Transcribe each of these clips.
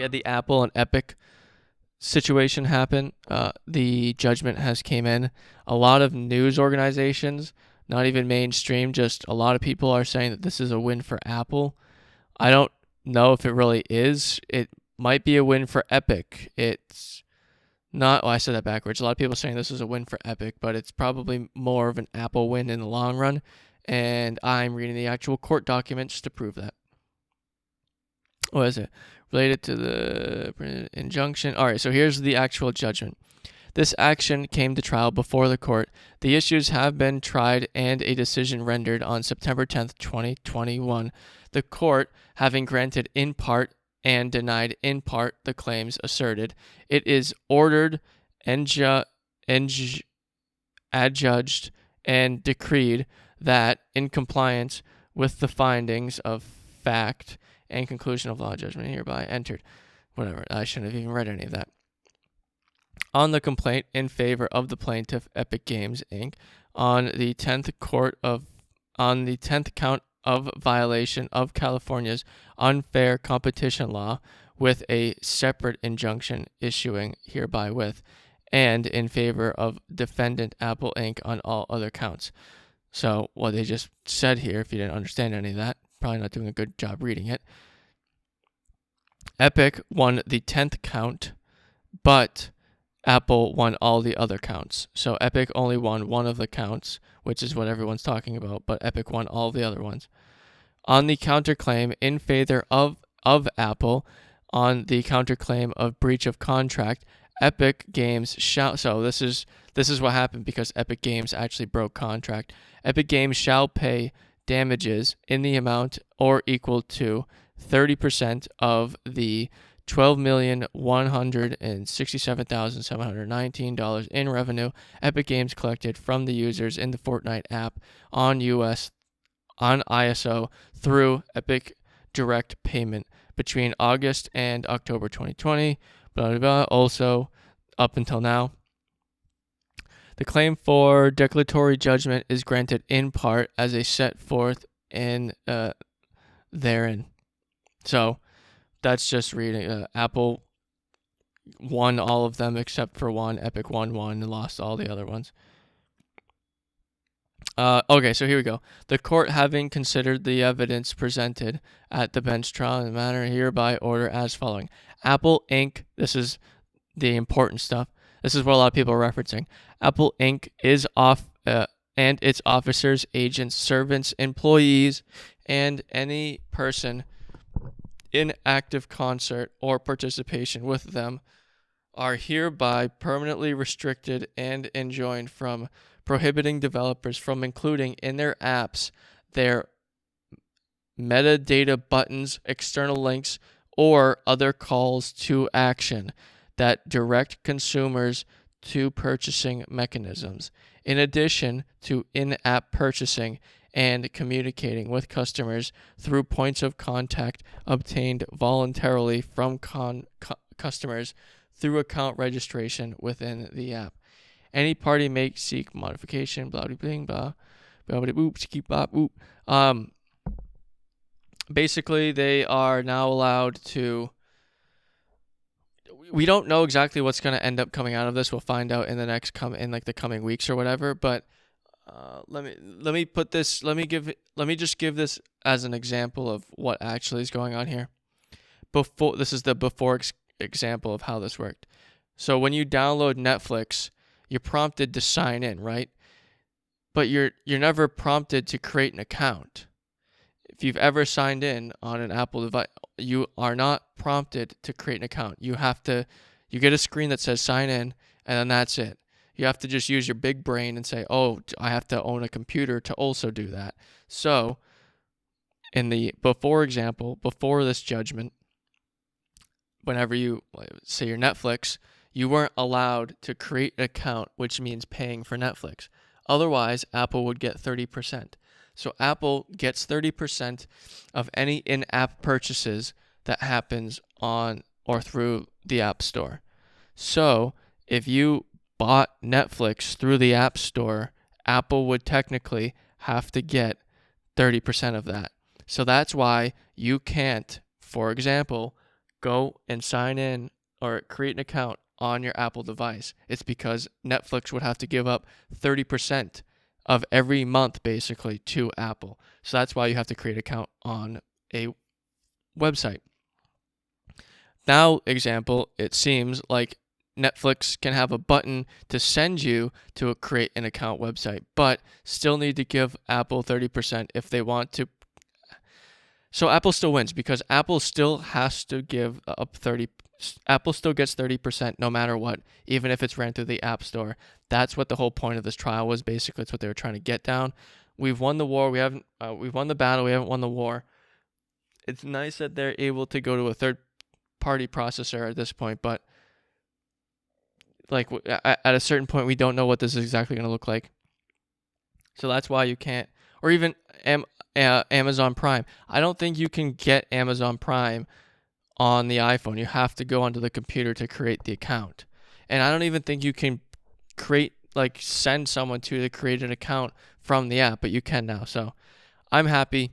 we had the Apple and Epic situation happen. The judgment has came in. A lot of news organizations, not even mainstream, just a lot of people are saying that this is a win for Apple. I don't know if it really is. It might be a win for Epic. It's not, well, I said that backwards. A lot of people are saying this is a win for Epic, but it's probably more of an Apple win in the long run. And I'm reading the actual court documents to prove that. What is it? Related to the injunction. All right, so here's the actual judgment. This action came to trial before the court. The issues have been tried and a decision rendered on September 10th, 2021. The court, having granted in part and denied in part the claims asserted, it is ordered, adjudged, and decreed that, in compliance with the findings of fact and conclusion of law judgment hereby entered. Whatever, I shouldn't have even read any of that. On the complaint in favor of the plaintiff, Epic Games Inc., on the 10th count of violation of California's unfair competition law, with a separate injunction issuing hereby with, and in favor of defendant Apple Inc. on all other counts. So what they just said here, if you didn't understand any of that, probably not doing a good job reading it. Epic won the 10th count, but Apple won all the other counts. So Epic only won one of the counts, which is what everyone's talking about, but Epic won all the other ones. On the counterclaim in favor of Apple, on the counterclaim of breach of contract, Epic Games shall, so this is what happened because Epic Games actually broke contract. Epic Games shall pay damages in the amount or equal to 30% of the $12,167,719 in revenue Epic Games collected from the users in the Fortnite app on ISO through Epic Direct Payment between August and October 2020, blah, blah, blah, also up until now. The claim for declaratory judgment is granted in part as a set forth in therein. So that's just reading. Apple won all of them except for one. Epic won one and lost all the other ones. Okay, so here we go. The court, having considered the evidence presented at the bench trial in the matter hereby order as following. Apple Inc., this is the important stuff. This is what a lot of people are referencing. Apple Inc. is off, and its officers, agents, servants, employees, and any person in active concert or participation with them are hereby permanently restricted and enjoined from prohibiting developers from including in their apps their metadata buttons, external links, or other calls to action that direct consumers to purchasing mechanisms, in addition to in-app purchasing and communicating with customers through points of contact obtained voluntarily from customers through account registration within the app. Any party may seek modification, blah, blah, blah, blah, blah, blah, blah, keep bop, boop. Basically, they are now allowed to. We don't know exactly what's going to end up coming out of this. We'll find out in the coming weeks or whatever. But let me just give this as an example of what actually is going on here. This is the before example of how this worked. So when you download Netflix, you're prompted to sign in, right? But you're never prompted to create an account. If you've ever signed in on an Apple device, you are not prompted to create an account. You get a screen that says sign in, and then that's it. You have to just use your big brain and say, oh, I have to own a computer to also do that. So in the before example, before this judgment, whenever you say your Netflix, you weren't allowed to create an account, which means paying for Netflix. Otherwise, Apple would get 30%. So Apple gets 30% of any in-app purchases that happens on or through the App Store. So if you bought Netflix through the App Store, Apple would technically have to get 30% of that. So that's why you can't, for example, go and sign in or create an account on your Apple device. It's because Netflix would have to give up 30% of every month basically to Apple. So that's why you have to create an account on a website. Now, example, it seems like Netflix can have a button to send you to create an account website, but still need to give Apple 30% if they want to. So Apple still wins because Apple still has to give up 30. Apple still gets 30% no matter what, even if it's ran through the App Store. That's what the whole point of this trial was. Basically, it's what they were trying to get down. We've won the war. We've won the battle. We haven't won the war. It's nice that they're able to go to a third-party processor at this point, but like at a certain point, we don't know what this is exactly going to look like. So that's why you can't, or even Amazon Prime. I don't think you can get Amazon Prime on the iPhone. You have to go onto the computer to create the account. And I don't even think you can send someone to create an account from the app, but you can now. So I'm happy.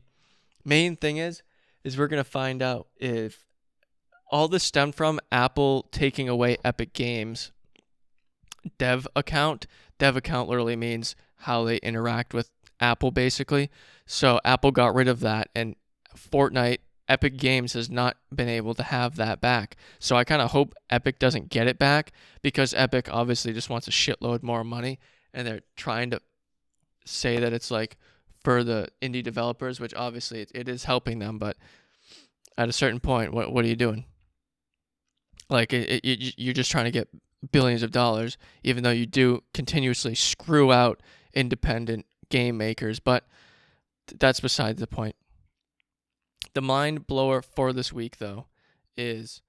Main thing is we're going to find out if all this stemmed from Apple taking away Epic Games dev account. Dev account literally means how they interact with Apple basically. So Apple got rid of that, and Fortnite, Epic Games has not been able to have that back. So I kind of hope Epic doesn't get it back, because Epic obviously just wants a shitload more money, and they're trying to say that it's like for the indie developers, which obviously it is helping them, but at a certain point, what are you doing? Like you're just trying to get billions of dollars, even though you do continuously screw out independent game makers, but that's beside the point. The mind blower for this week, though, is